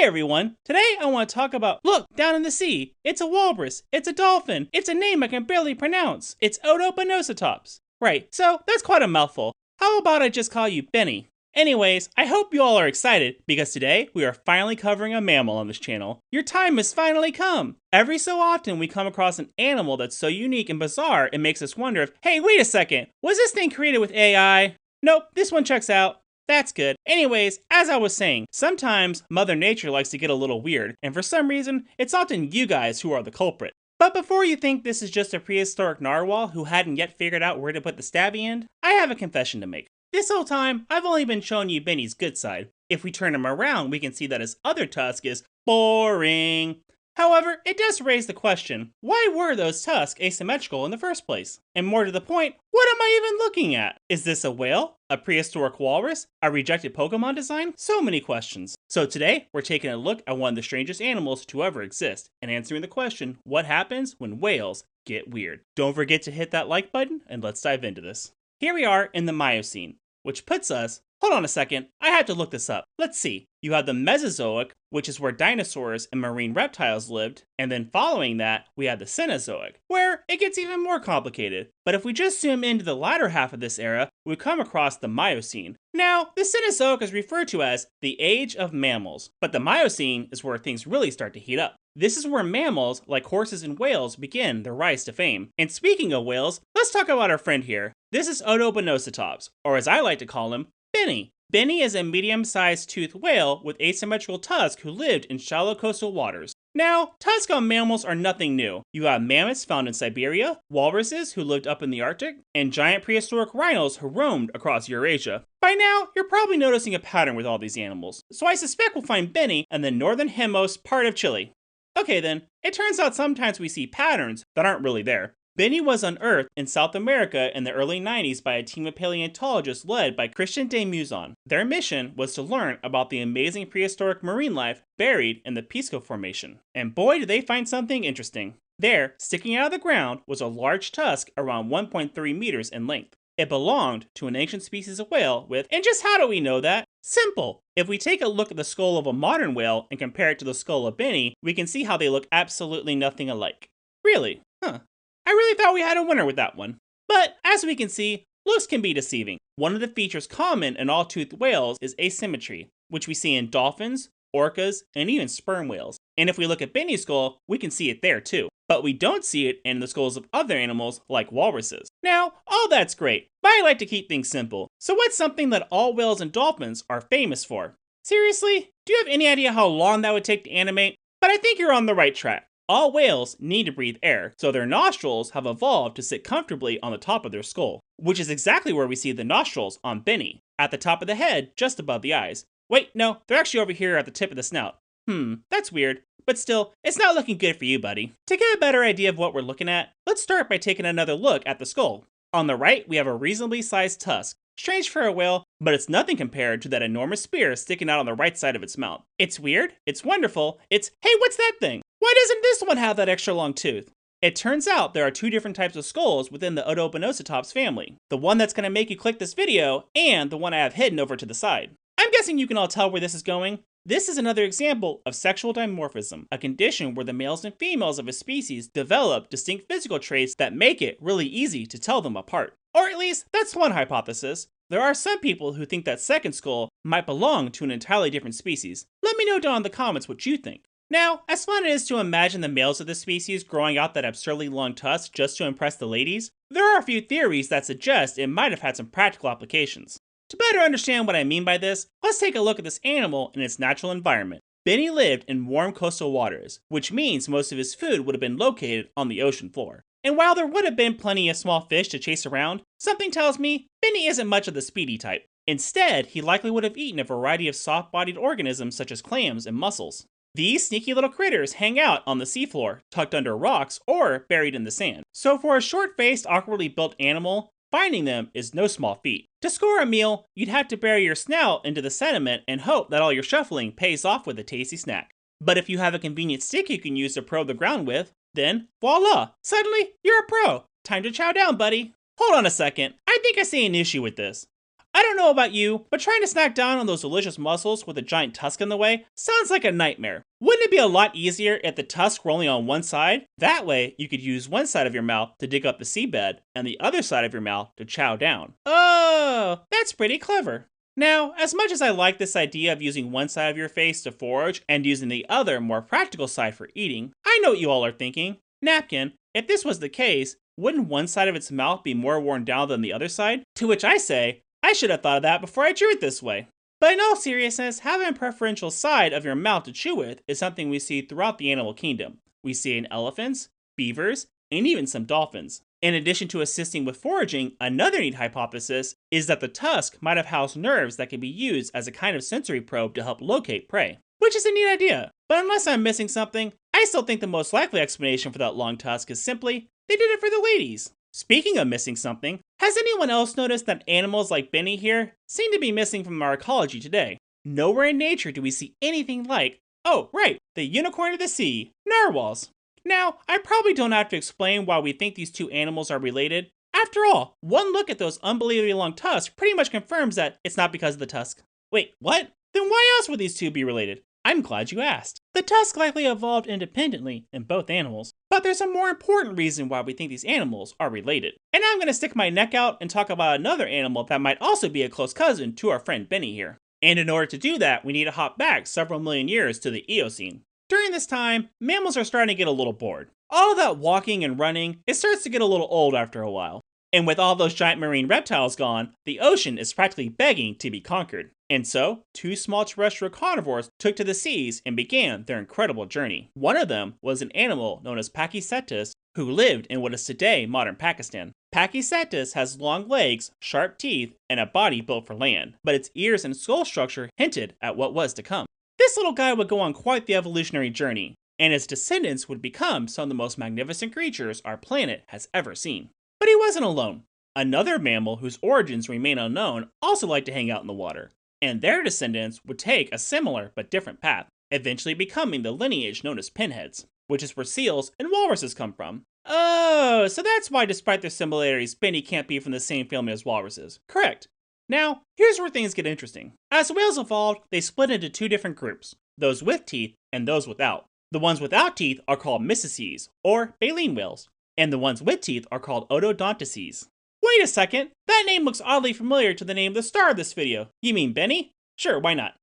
Hey everyone, today I want to talk about, look, down in the sea, it's a walrus, it's a dolphin, it's a name I can barely pronounce, it's Odobenocetops. Right, so that's quite a mouthful. How about I just call you Benny? Anyways, I hope you all are excited because today we are finally covering a mammal on this channel. Your time has finally come! Every so often we come across an animal that's so unique and bizarre it makes us wonder if, hey, wait a second, was this thing created with AI? Nope, this one checks out. That's good. Anyways, as I was saying, sometimes Mother Nature likes to get a little weird, and for some reason, it's often you guys who are the culprit. But before you think this is just a prehistoric narwhal who hadn't yet figured out where to put the stabby end, I have a confession to make. This whole time, I've only been showing you Benny's good side. If we turn him around, we can see that his other tusk is boring. However, it does raise the question, why were those tusks asymmetrical in the first place? And more to the point, what am I even looking at? Is this a whale? A prehistoric walrus? A rejected Pokemon design? So many questions. So today, we're taking a look at one of the strangest animals to ever exist, and answering the question, what happens when whales get weird? Don't forget to hit that like button, and let's dive into this. Here we are in the Miocene, which puts us, hold on a second, I have to look this up. Let's see. You have the Mesozoic, which is where dinosaurs and marine reptiles lived, and then following that, we have the Cenozoic, where it gets even more complicated. But if we just zoom into the latter half of this era, we come across the Miocene. Now, the Cenozoic is referred to as the age of mammals, but the Miocene is where things really start to heat up. This is where mammals, like horses and whales, begin their rise to fame. And speaking of whales, let's talk about our friend here. This is Odobenocetops, or as I like to call him, Benny. Benny is a medium-sized toothed whale with asymmetrical tusks who lived in shallow coastal waters. Now, tusks on mammals are nothing new. You have mammoths found in Siberia, walruses who lived up in the Arctic, and giant prehistoric rhinos who roamed across Eurasia. By now, you're probably noticing a pattern with all these animals, so I suspect we'll find Benny in the northern hemisphere part of Chile. Okay then, it turns out sometimes we see patterns that aren't really there. Benny was unearthed in South America in the early 90s by a team of paleontologists led by Christian de Muson. Their mission was to learn about the amazing prehistoric marine life buried in the Pisco Formation. And boy did they find something interesting. There, sticking out of the ground, was a large tusk around 1.3 meters in length. It belonged to an ancient species of whale with, and just how do we know that? Simple! If we take a look at the skull of a modern whale and compare it to the skull of Benny, we can see how they look absolutely nothing alike. Really? Huh. I really thought we had a winner with that one. But, as we can see, looks can be deceiving. One of the features common in all toothed whales is asymmetry, which we see in dolphins, orcas, and even sperm whales. And if we look at Benny's skull, we can see it there too. But we don't see it in the skulls of other animals like walruses. Now, all that's great, but I like to keep things simple. So what's something that all whales and dolphins are famous for? Seriously? Do you have any idea how long that would take to animate? But I think you're on the right track. All whales need to breathe air, so their nostrils have evolved to sit comfortably on the top of their skull, which is exactly where we see the nostrils on Benny, at the top of the head, just above the eyes. Wait, no, they're actually over here at the tip of the snout. That's weird, but still, it's not looking good for you, buddy. To get a better idea of what we're looking at, let's start by taking another look at the skull. On the right, we have a reasonably sized tusk. Strange for a whale, but it's nothing compared to that enormous spear sticking out on the right side of its mouth. It's weird, it's wonderful, it's, hey, what's that thing? Why doesn't this one have that extra long tooth? It turns out there are two different types of skulls within the Odobenocetops family. The one that's going to make you click this video, and the one I have hidden over to the side. I'm guessing you can all tell where this is going. This is another example of sexual dimorphism, a condition where the males and females of a species develop distinct physical traits that make it really easy to tell them apart. Or at least, that's one hypothesis. There are some people who think that second skull might belong to an entirely different species. Let me know down in the comments what you think. Now, as fun it is to imagine the males of this species growing out that absurdly long tusk just to impress the ladies, there are a few theories that suggest it might have had some practical applications. To better understand what I mean by this, let's take a look at this animal in its natural environment. Benny lived in warm coastal waters, which means most of his food would have been located on the ocean floor. And while there would have been plenty of small fish to chase around, something tells me Benny isn't much of the speedy type. Instead, he likely would have eaten a variety of soft-bodied organisms such as clams and mussels. These sneaky little critters hang out on the seafloor, tucked under rocks or buried in the sand. So for a short-faced, awkwardly built animal, finding them is no small feat. To score a meal, you'd have to bury your snout into the sediment and hope that all your shuffling pays off with a tasty snack. But if you have a convenient stick you can use to probe the ground with, then voila! Suddenly, you're a pro! Time to chow down, buddy! Hold on a second, I think I see an issue with this. I don't know about you, but trying to snack down on those delicious mussels with a giant tusk in the way sounds like a nightmare. Wouldn't it be a lot easier if the tusk were only on one side? That way, you could use one side of your mouth to dig up the seabed and the other side of your mouth to chow down. Oh, that's pretty clever. Now, as much as I like this idea of using one side of your face to forage and using the other, more practical side for eating, I know what you all are thinking. Napkin, if this was the case, wouldn't one side of its mouth be more worn down than the other side? To which I say, I should have thought of that before I drew it this way. But in all seriousness, having a preferential side of your mouth to chew with is something we see throughout the animal kingdom. We see it in elephants, beavers, and even some dolphins. In addition to assisting with foraging, another neat hypothesis is that the tusk might have housed nerves that could be used as a kind of sensory probe to help locate prey. Which is a neat idea, but unless I'm missing something, I still think the most likely explanation for that long tusk is simply, they did it for the ladies. Speaking of missing something, has anyone else noticed that animals like Benny here seem to be missing from our ecology today? Nowhere in nature do we see anything like, oh right, the unicorn of the sea, narwhals. Now, I probably don't have to explain why we think these two animals are related. After all, one look at those unbelievably long tusks pretty much confirms that it's not because of the tusk. Wait, what? Then why else would these two be related? I'm glad you asked. The tusk likely evolved independently in both animals, but there's a more important reason why we think these animals are related. And now I'm going to stick my neck out and talk about another animal that might also be a close cousin to our friend Benny here. And in order to do that, we need to hop back several million years to the Eocene. During this time, mammals are starting to get a little bored. All that walking and running, it starts to get a little old after a while. And with all those giant marine reptiles gone, the ocean is practically begging to be conquered. And so, two small terrestrial carnivores took to the seas and began their incredible journey. One of them was an animal known as Pachycetus, who lived in what is today modern Pakistan. Pachycetus has long legs, sharp teeth, and a body built for land, but its ears and skull structure hinted at what was to come. This little guy would go on quite the evolutionary journey, and his descendants would become some of the most magnificent creatures our planet has ever seen. But he wasn't alone. Another mammal whose origins remain unknown also liked to hang out in the water, and their descendants would take a similar but different path, eventually becoming the lineage known as pinheads, which is where seals and walruses come from. Oh, so that's why despite their similarities, Benny can't be from the same family as walruses. Correct. Now, here's where things get interesting. As whales evolved, they split into two different groups, those with teeth and those without. The ones without teeth are called mystices, or baleen whales, and the ones with teeth are called Odobenocetops. Wait a second, that name looks oddly familiar to the name of the star of this video. You mean Benny? Sure, why not?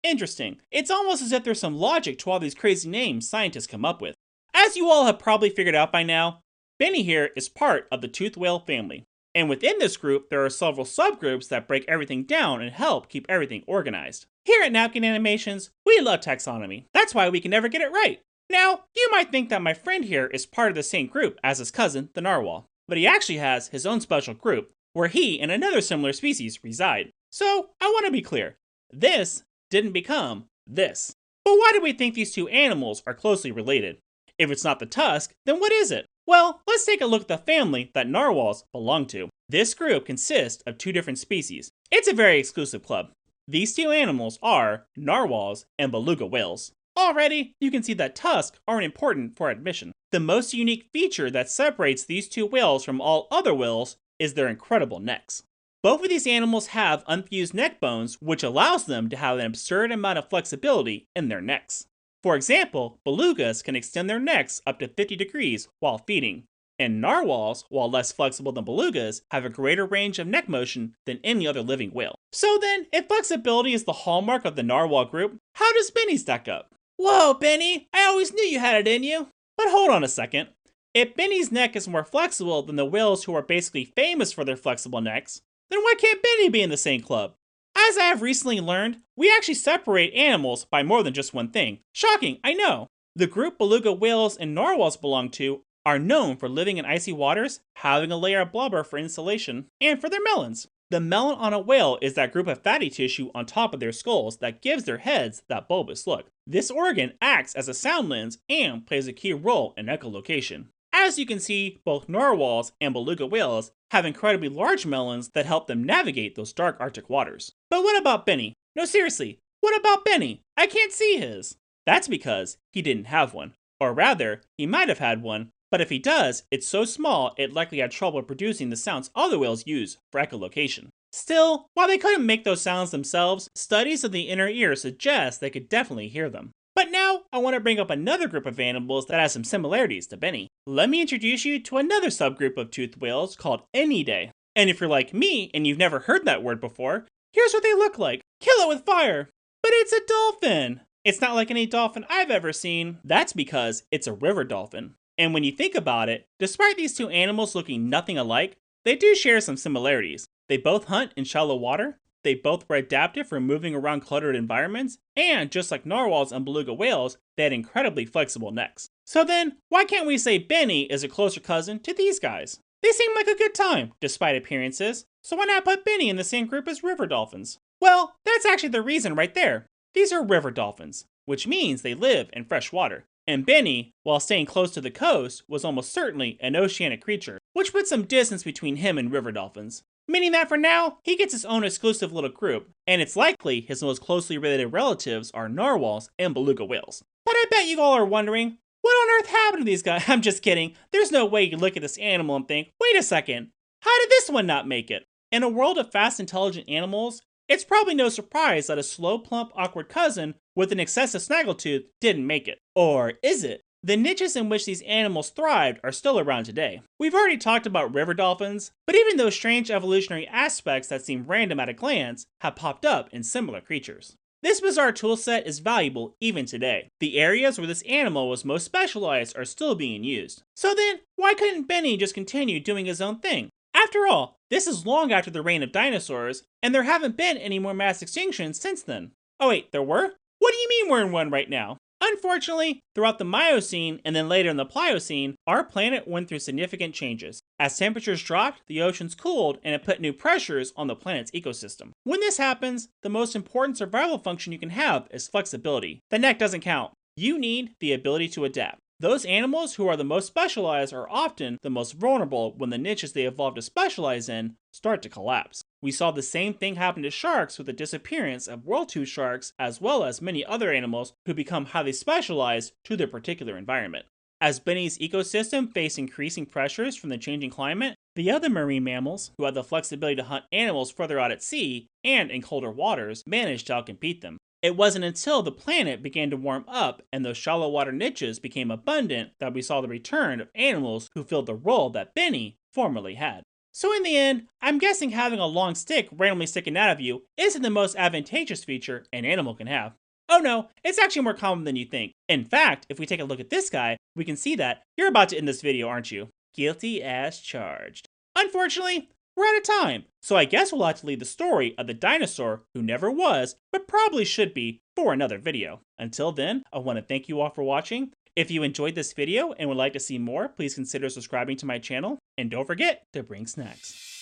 Interesting. It's almost as if there's some logic to all these crazy names scientists come up with. As you all have probably figured out by now, Benny here is part of the toothed whale family. And within this group, there are several subgroups that break everything down and help keep everything organized. Here at Napkin Animations, we love taxonomy. That's why we can never get it right. Now, you might think that my friend here is part of the same group as his cousin, the narwhal. But he actually has his own special group, where he and another similar species reside. So, I want to be clear. This didn't become this. But why do we think these two animals are closely related? If it's not the tusk, then what is it? Well, let's take a look at the family that narwhals belong to. This group consists of two different species. It's a very exclusive club. These two animals are narwhals and beluga whales. Already, you can see that tusks aren't important for admission. The most unique feature that separates these two whales from all other whales is their incredible necks. Both of these animals have unfused neck bones, which allows them to have an absurd amount of flexibility in their necks. For example, belugas can extend their necks up to 50 degrees while feeding, and narwhals, while less flexible than belugas, have a greater range of neck motion than any other living whale. So then, if flexibility is the hallmark of the narwhal group, how does Benny stack up? Whoa, Benny, I always knew you had it in you. But hold on a second. If Benny's neck is more flexible than the whales who are basically famous for their flexible necks, then why can't Benny be in the same club? As I have recently learned, we actually separate animals by more than just one thing. Shocking, I know. The group beluga whales and narwhals belong to are known for living in icy waters, having a layer of blubber for insulation, and for their melons. The melon on a whale is that group of fatty tissue on top of their skulls that gives their heads that bulbous look. This organ acts as a sound lens and plays a key role in echolocation. As you can see, both narwhals and beluga whales have incredibly large melons that help them navigate those dark Arctic waters. But what about Benny? No, seriously, what about Benny? I can't see his. That's because he didn't have one. Or rather, he might have had one, but if he does, it's so small it likely had trouble producing the sounds other whales use for echolocation. Still, while they couldn't make those sounds themselves, studies of the inner ear suggest they could definitely hear them. But now, I want to bring up another group of animals that has some similarities to Benny. Let me introduce you to another subgroup of toothed whales called Enidae. And if you're like me and you've never heard that word before, here's what they look like. Kill it with fire! But it's a dolphin! It's not like any dolphin I've ever seen. That's because it's a river dolphin. And when you think about it, despite these two animals looking nothing alike, they do share some similarities. They both hunt in shallow water, they both were adapted for moving around cluttered environments, and just like narwhals and beluga whales, they had incredibly flexible necks. So then, why can't we say Benny is a closer cousin to these guys? They seem like a good time, despite appearances, so why not put Benny in the same group as river dolphins? Well, that's actually the reason right there. These are river dolphins, which means they live in fresh water. And Benny, while staying close to the coast, was almost certainly an oceanic creature, which puts some distance between him and river dolphins. Meaning that for now, he gets his own exclusive little group, and it's likely his most closely related relatives are narwhals and beluga whales. But I bet you all are wondering, what on earth happened to these guys? I'm just kidding. There's no way you can look at this animal and think, wait a second, how did this one not make it? In a world of fast, intelligent animals, it's probably no surprise that a slow, plump, awkward cousin with an excessive snaggletooth didn't make it. Or is it? The niches in which these animals thrived are still around today. We've already talked about river dolphins, but even those strange evolutionary aspects that seem random at a glance have popped up in similar creatures. This bizarre toolset is valuable even today. The areas where this animal was most specialized are still being used. So then, why couldn't Benny just continue doing his own thing? After all, this is long after the reign of dinosaurs, and there haven't been any more mass extinctions since then. Oh wait, there were? What do you mean we're in one right now? Unfortunately, throughout the Miocene and then later in the Pliocene, our planet went through significant changes. As temperatures dropped, the oceans cooled and it put new pressures on the planet's ecosystem. When this happens, the most important survival function you can have is flexibility. The neck doesn't count. You need the ability to adapt. Those animals who are the most specialized are often the most vulnerable when the niches they evolved to specialize in start to collapse. We saw the same thing happen to sharks with the disappearance of world-tooth sharks, as well as many other animals who become highly specialized to their particular environment. As Benny's ecosystem faced increasing pressures from the changing climate, the other marine mammals, who had the flexibility to hunt animals further out at sea and in colder waters, managed to outcompete them. It wasn't until the planet began to warm up and those shallow water niches became abundant that we saw the return of animals who filled the role that Benny formerly had. So in the end, I'm guessing having a long stick randomly sticking out of you isn't the most advantageous feature an animal can have. Oh no, it's actually more common than you think. In fact, if we take a look at this guy, we can see that you're about to end this video, aren't you? Guilty as charged. Unfortunately, we're out of time, so I guess we'll have to leave the story of the dinosaur who never was, but probably should be, for another video. Until then, I want to thank you all for watching. If you enjoyed this video and would like to see more, please consider subscribing to my channel, and don't forget to bring snacks.